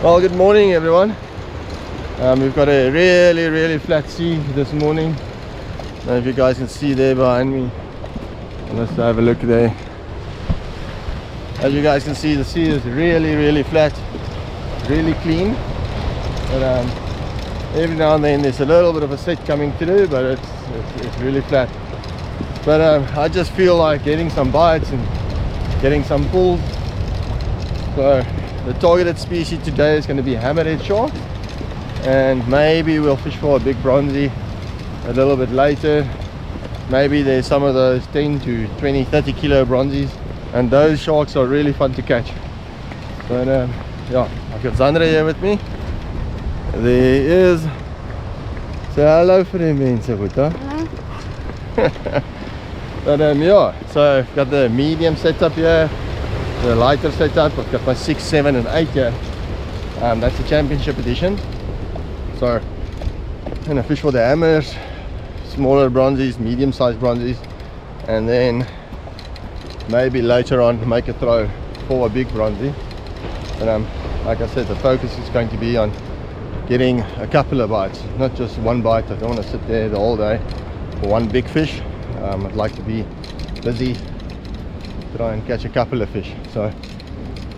Well, good morning everyone. We've got a really flat sea this morning. I don't know if you guys can see there behind me. Let's have a look there. As you guys can see, the sea is really flat, really clean. But every now and then there's a little bit of a set coming through, but it's really flat. But I just feel like getting some bites and getting some pulls. So the targeted species today is going to be hammerhead shark, and maybe we'll fish for a big bronzy a little bit later. Maybe there's some of those 10 to 20, 30 kilo bronzies, and those sharks are really fun to catch. But yeah, I've got Xandré here with me. There is. Say hello for them, mensen, goed, huh? But yeah, so I've got the medium setup here, the lighter setup. I've got my 6, 7 and 8 here. That's the championship edition. So I'm gonna fish for the hammers, smaller bronzies, medium sized bronzies, and then maybe later on make a throw for a big bronzy. But like I said, the focus is going to be on getting a couple of bites, not just one bite. I don't want to sit there the whole day for one big fish. I'd like to be busy, try and catch a couple of fish. So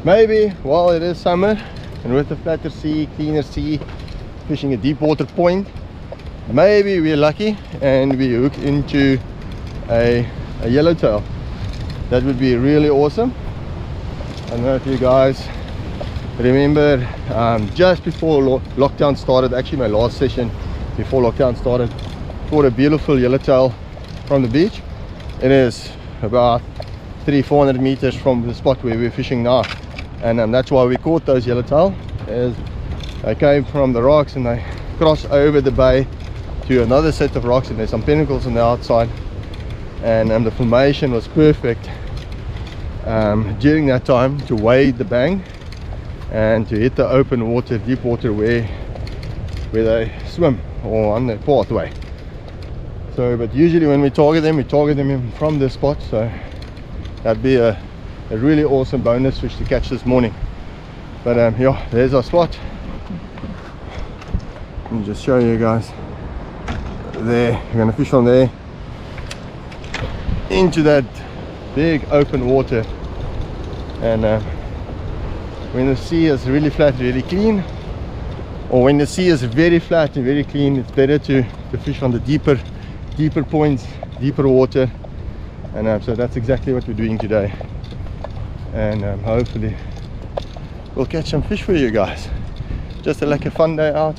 maybe while it is summer and with the flatter sea, cleaner sea, fishing a deep water point, maybe we're lucky and we hook into a yellowtail. That would be really awesome. I don't know if you guys remember, just before lockdown started, actually my last session before lockdown started, caught a beautiful yellowtail from the beach. It is about 300-400 meters from the spot where we're fishing now, and that's why we caught those yellowtail. As they came from the rocks and they cross over the bay to another set of rocks, and there's some pinnacles on the outside, and the formation was perfect during that time to wade the bank and to hit the open water, deep water where they swim or on the pathway. So, but usually when we target them from this spot. So that'd be a really awesome bonus fish to catch this morning. But yeah, there's our spot. Let me just show you guys. There, we're gonna fish from there into that big open water, and when the sea is really flat, really clean, or when the sea is very flat and very clean, it's better to fish on the deeper points, deeper water. And so that's exactly what we're doing today, and hopefully we'll catch some fish for you guys. Just like a fun day out,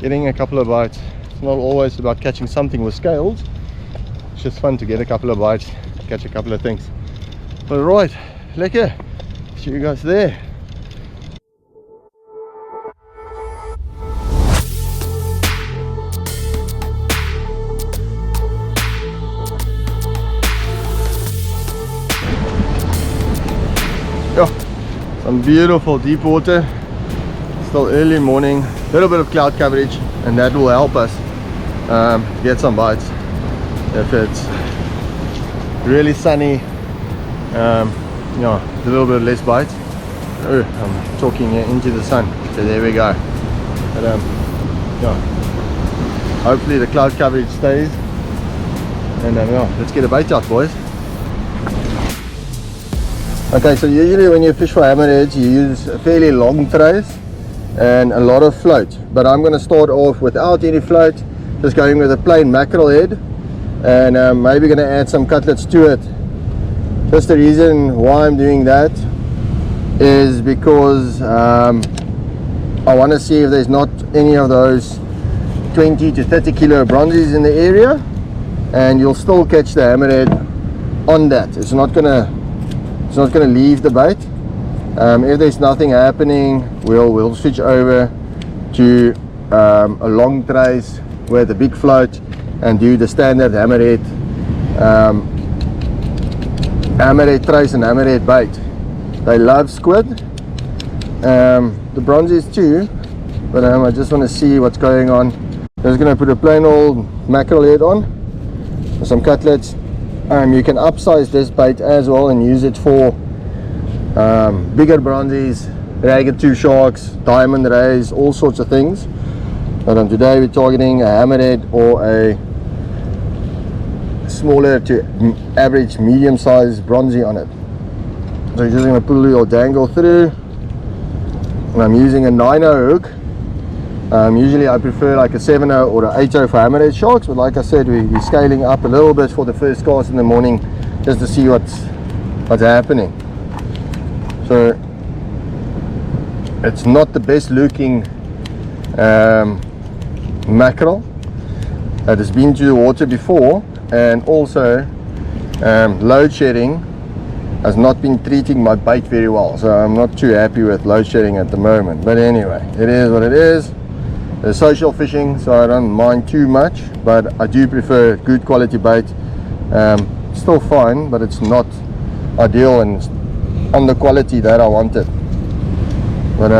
getting a couple of bites. It's not always about catching something with scales, it's just fun to get a couple of bites, catch a couple of things. All right, lekker, see you guys there. Yeah, some beautiful deep water, still early morning, a little bit of cloud coverage, and that will help us get some bites. If it's really sunny, yeah, a little bit less bites. Oh, I'm talking into the sun, so there we go. But yeah, hopefully the cloud coverage stays, and yeah, let's get a bait out, boys. Okay, so usually when you fish for hammerheads, you use fairly long trays and a lot of float, but I'm going to start off without any float, just going with a plain mackerel head, and maybe going to add some cutlets to it. Just the reason why I'm doing that is because I want to see if there's not any of those 20 to 30 kilo bronzies in the area, and you'll still catch the hammerhead on that. It's not gonna leave the bait. If there's nothing happening, we'll switch over to a long trace with a big float and do the standard hammerhead trace and hammerhead bait. They love squid, the bronzies too, but I just want to see what's going on. I'm just going to put a plain old mackerel head on with some cutlets. You can upsize this bait as well and use it for bigger bronzies, ragged tooth sharks, diamond rays, all sorts of things. But today we're targeting a hammerhead or a smaller to average medium sized bronzy on it. So you're just going to pull your dangle through, and I'm using a 9-0 hook. Usually I prefer like a 7-0 or an 8-0 for hammerhead sharks, but like I said, we're scaling up a little bit for the first cast in the morning just to see what's happening. So it's not the best looking mackerel that has been to the water before, and also load shedding has not been treating my bait very well, so I'm not too happy with load shedding at the moment. But anyway, it is what it is. It's social fishing, so I don't mind too much, but I do prefer good quality bait. Still fine, but it's not ideal and on the quality that I wanted. But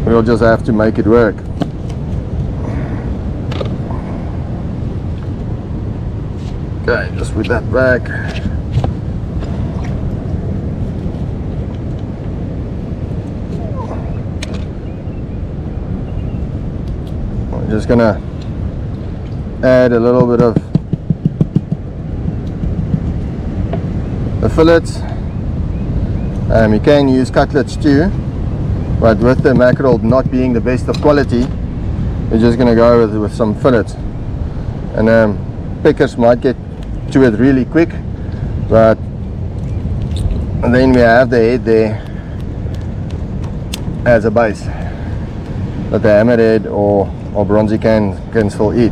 we'll just have to make it work. Okay, just with that back. I'm just gonna add a little bit of the fillets. You can use cutlets too, but with the mackerel not being the best of quality, we're just gonna go with some fillets. And pickers might get to it really quick, but and then we have the head there as a base that the hammerhead or bronzy can still eat.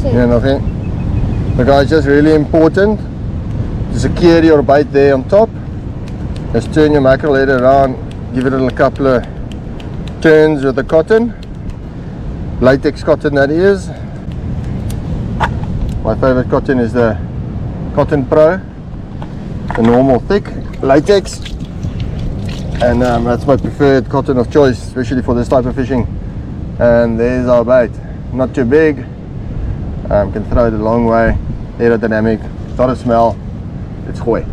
Yeah, nothing. The guys, just really important to secure your bait there on top. Just turn your mackerel head around, give it a couple of turns with the cotton, latex cotton that is. My favorite cotton is the Cotton Pro, the normal thick latex, and that's my preferred cotton of choice, especially for this type of fishing. And there's our bait. Not too big. Can throw it a long way, aerodynamic, not a smell, it's gooi.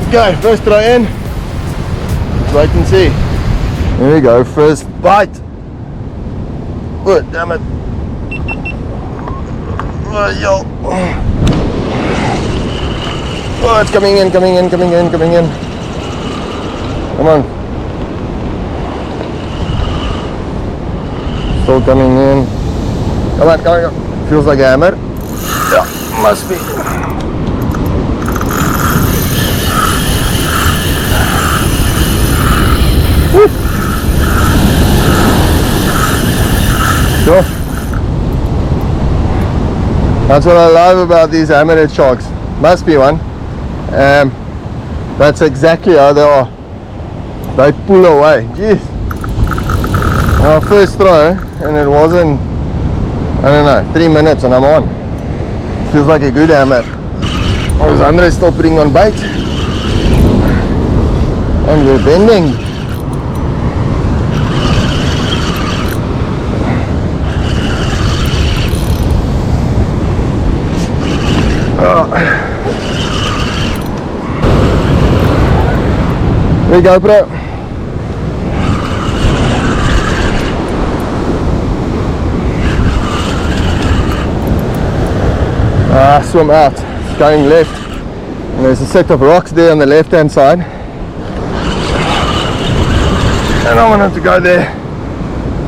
Okay, first throw in. Let's wait and see. There we go, first bite. Oh, damn it. Oh, yo. Oh, it's coming in. Come on. Still coming in. Come on. Feels like a hammer. Yeah, must be. Sure. That's what I love about these hammerhead sharks. Must be one. That's exactly how they are. They pull away. Jeez. Our first throw, and it wasn't, I don't know, 3 minutes and I'm on. Feels like a good hammer. Oh, Xandré is still putting on bait. And we're bending. There you go, bro. Swim out. It's going left. And there's a set of rocks there on the left hand side, and I wanted to go there.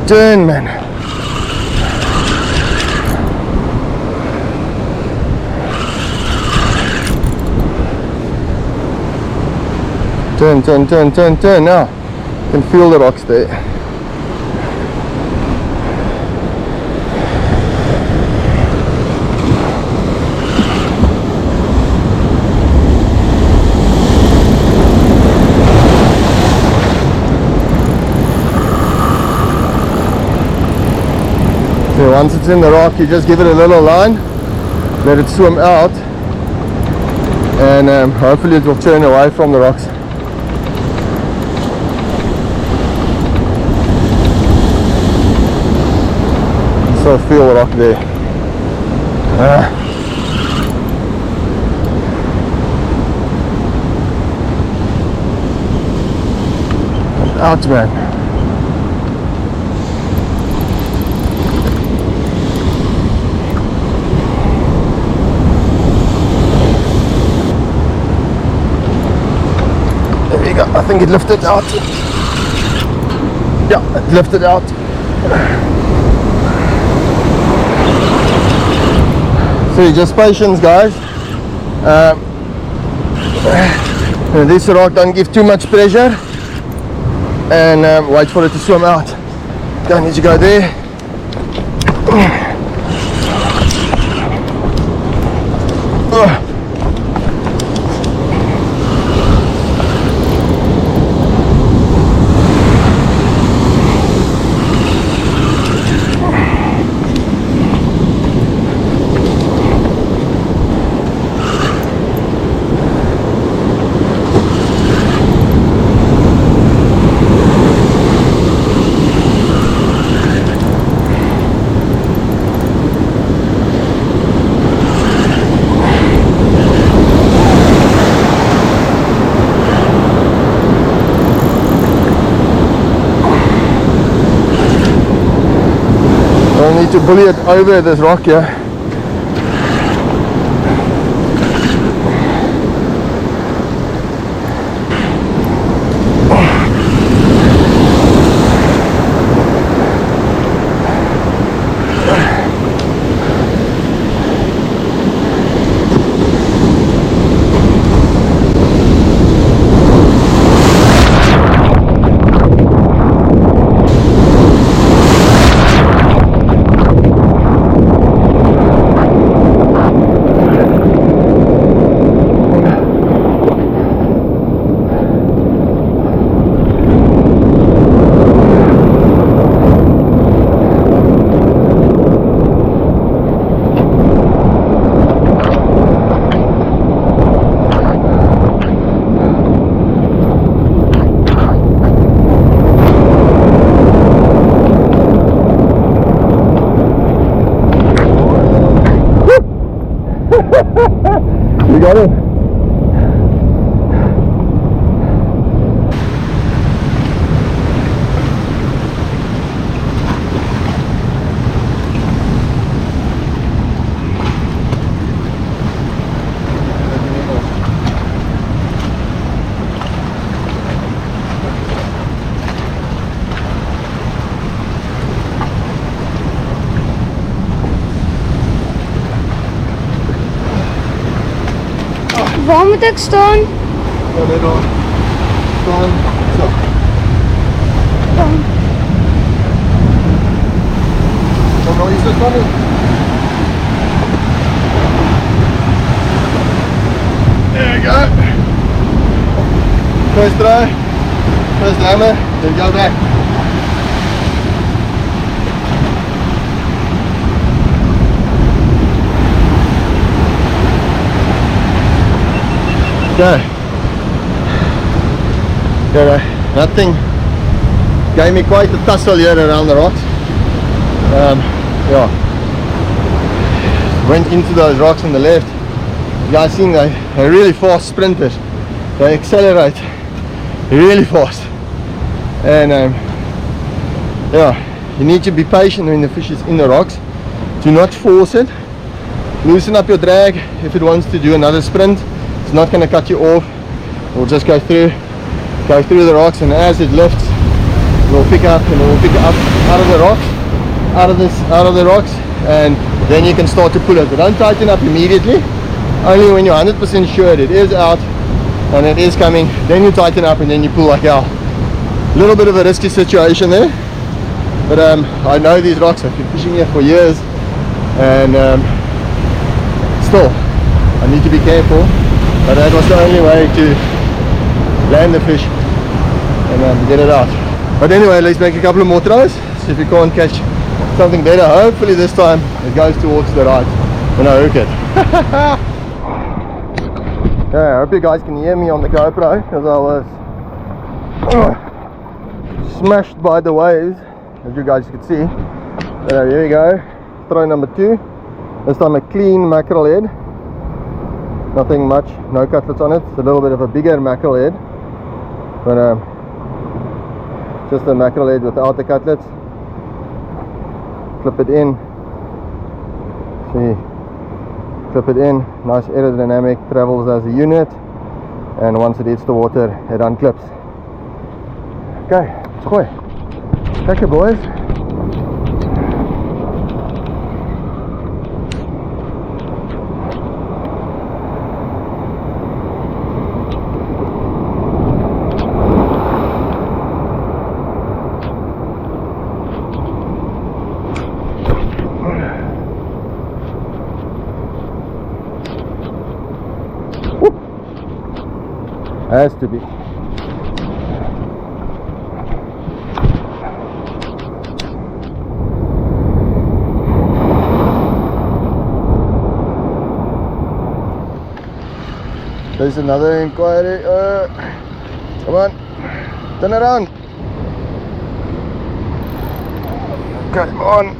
Turn, man. Turn, turn, turn, turn, turn. Now you can feel the rocks there. So once it's in the rock, you just give it a little line, let it swim out, and hopefully it will turn away from the rocks. So feel the rock there. Out, man. There we go. I think it lifted out. Yeah, it lifted out. So just patience, guys. This rock, don't give too much pressure, and wait for it to swim out. Don't need to go there. Need to bully it over this rock here. You got it? Waar moet ik staan? Ja, nee, dan. Staan. Zo. Dan nou is het dan niet. There you go. First try. First hammer. Then go back. Okay. That thing gave me quite a tussle here around the rocks. Yeah. Went into those rocks on the left. You guys seen they're really fast sprinters. They accelerate really fast. And yeah, you need to be patient when the fish is in the rocks. Do not force it. Loosen up your drag if it wants to do another sprint. It's not going to cut you off. We'll just go through the rocks, and as it lifts, we'll pick up and we'll pick it up out of the rocks, out of the rocks, and then you can start to pull it. But don't tighten up immediately. Only when you're 100% sure it is out and it is coming, then you tighten up and then you pull like hell. A little bit of a risky situation there, but I know these rocks. I've been fishing here for years, and still I need to be careful. But that was the only way to land the fish and get it out. But anyway, let's make a couple of more tries, see if we can't catch something better. Hopefully this time it goes towards the right when I hook it. Okay, I hope you guys can hear me on the GoPro, because I was smashed by the waves, as you guys could see. Here we go, throw number 2. This time a clean mackerel head. Nothing much, no cutlets on it. It's a little bit of a bigger mackerel head, but just a mackerel head without the cutlets. Clip it in. See, clip it in. Nice aerodynamic, travels as a unit, and once it hits the water, it unclips. Okay, let's go. Take it, boys. Has to be. There's another inquiry. Come on, turn around. Come on.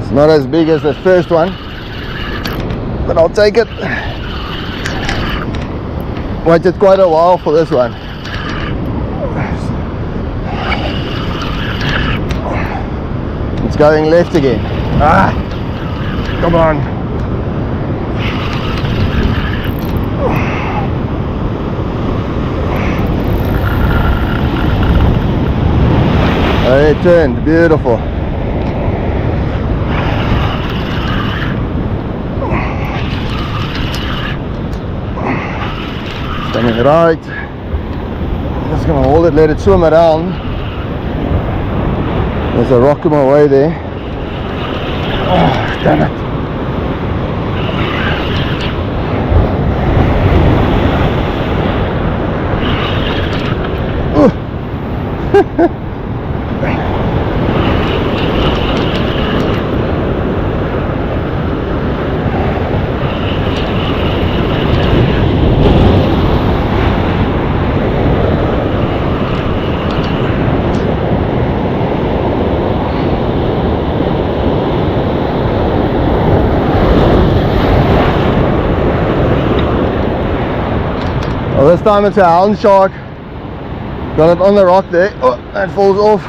It's not as big as the first one, but I'll take it. Waited quite a while for this one. It's going left again. Come on. It turned, beautiful. Coming right. Just gonna hold it, let it swim around. There's a rock in my way there. Oh, damn it. Well, this time it's a hound shark. Got it on the rock there. Oh, that falls off.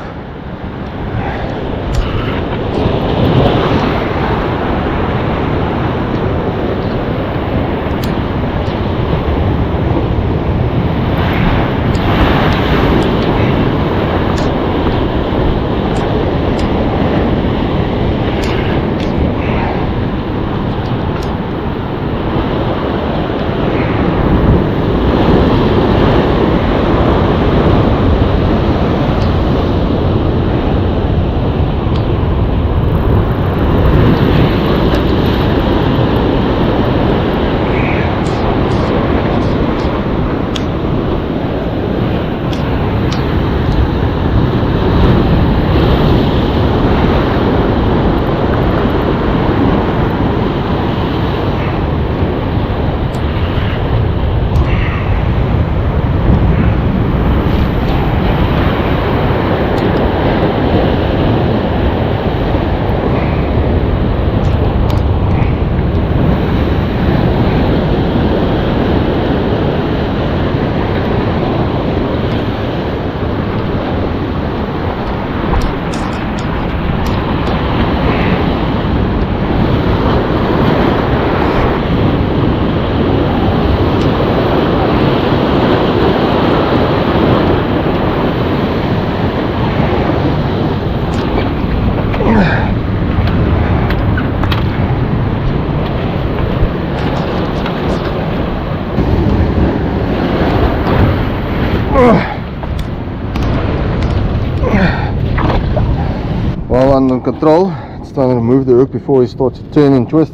under control. It's trying to remove the hook before he starts to turn and twist.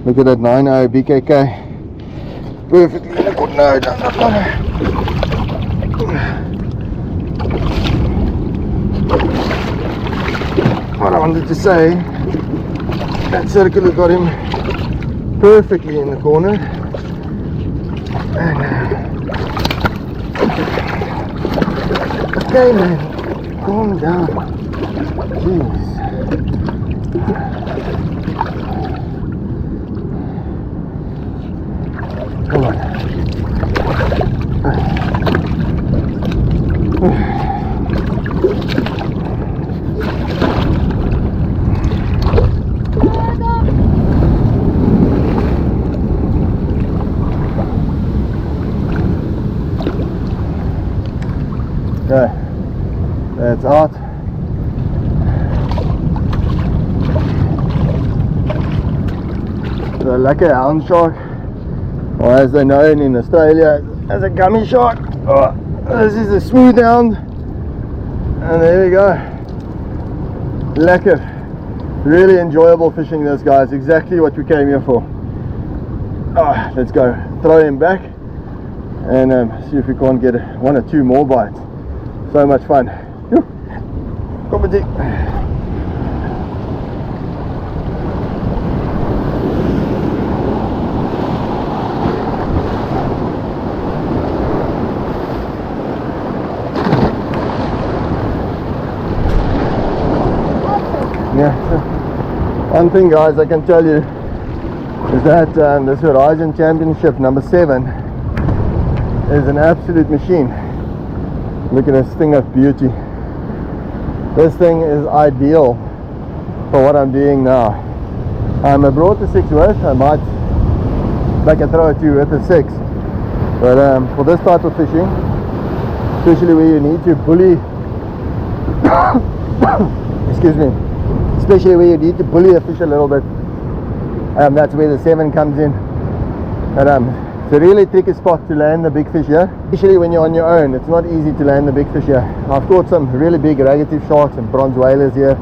Look at that 9.0 BKK. Perfectly in the corner. No, not. What I wanted to say, that circular got him perfectly in the corner. And, okay man, calm down. Jeez. Come on. Okay, that's out. The lekker hound shark, or as they know in Australia as a gummy shark. Oh, this is a smooth hound, and there we go. Lekker, really enjoyable fishing this, guys. Exactly what we came here for. Oh, let's go throw him back and see if we can't get 1 or 2 more bites. So much fun. Come on, Dick. Yeah, so one thing, guys, I can tell you is that this Horizon Championship number 7 is an absolute machine. Look at this thing of beauty. This thing is ideal for what I'm doing now. I brought the 6 with. I might back and throw it to you with the 6. But for this type of fishing, especially where you need to bully excuse me, especially where you need to bully a fish a little bit, that's where the 7 comes in. But it's a really tricky spot to land the big fish here, especially when you're on your own. It's not easy to land the big fish here. I've caught some really big ragged sharks and bronze whalers here,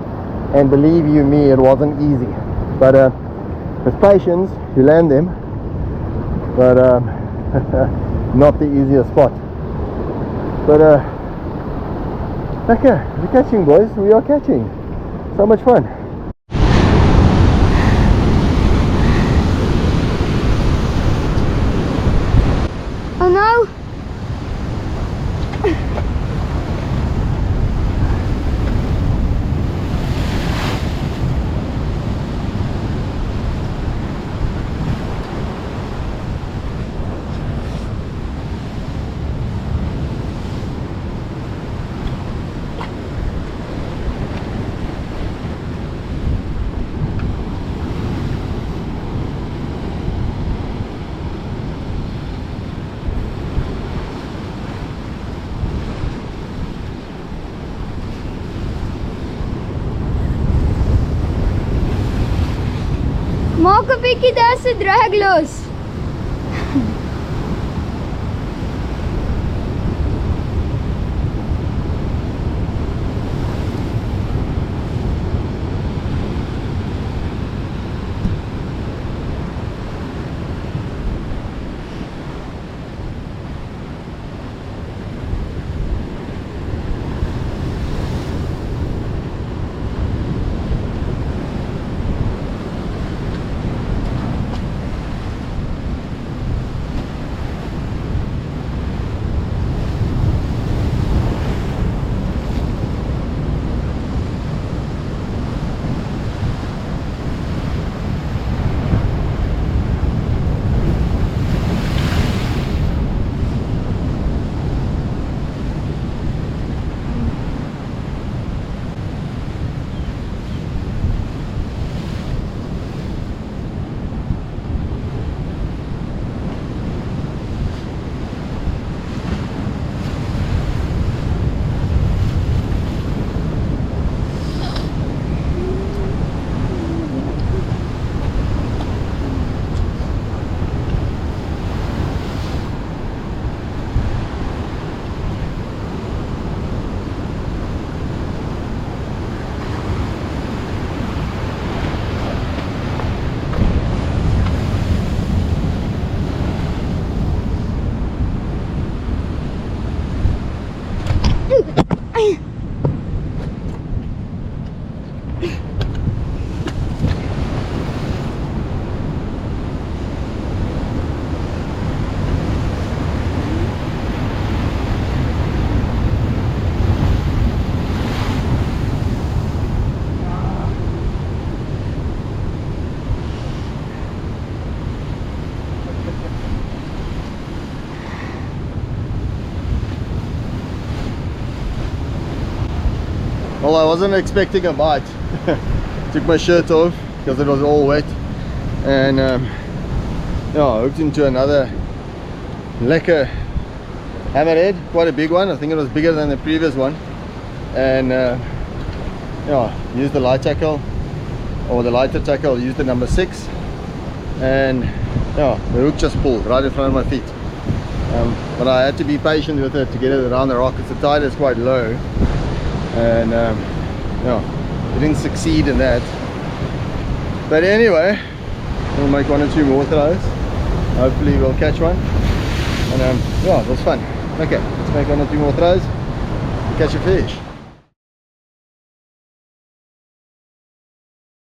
and believe you me, it wasn't easy. But with patience you land them, but not the easiest spot. But okay, we're catching, boys. We are catching. So much fun. Oh no! Maak 'n bietjie daar se drag los. Well, I wasn't expecting a bite. Took my shirt off because it was all wet, and yeah, I hooked into another lekker hammerhead, quite a big one. I think it was bigger than the previous one, and yeah, used the light tackle, or the lighter tackle, used the number 6, and yeah, the hook just pulled right in front of my feet. But I had to be patient with it to get it around the rock because the tide is quite low, and yeah, it didn't succeed in that. But anyway, we'll make 1 or 2 more throws. Hopefully we'll catch one, and yeah, it was fun. Okay, let's make 1 or 2 more throws and catch a fish.